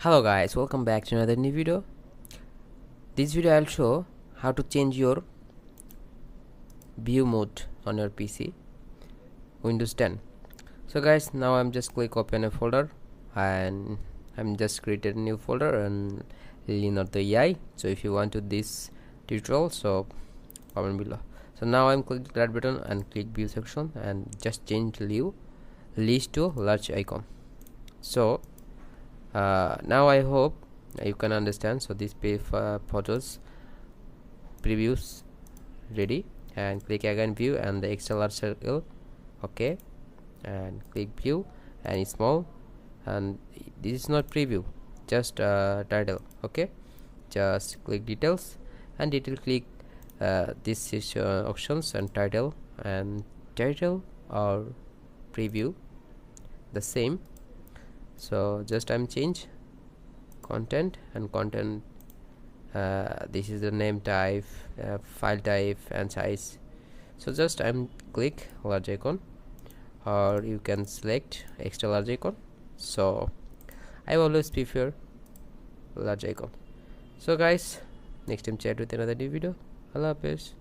Hello guys, welcome back to another new video. This video I'll show how to change your view mode on your PC Windows 10. So guys, now I'm just click open a folder and I'm just created a new folder and line.ai. So if you want to this tutorial, so comment below. So now I'm click that button and click view section and just change list to large icon. So now I hope you can understand. So this photos previews ready, and click again view and the extra large circle, okay, and click view and small, and this is not preview, just title, okay. Just click details and detail, click this is options and title or preview the same. So just I'm change content and content, this is the name type, file type and size. So just I'm click large icon, or you can select extra large icon. So I always prefer large icon. So guys, next time chat with another new video. Allah Hafiz.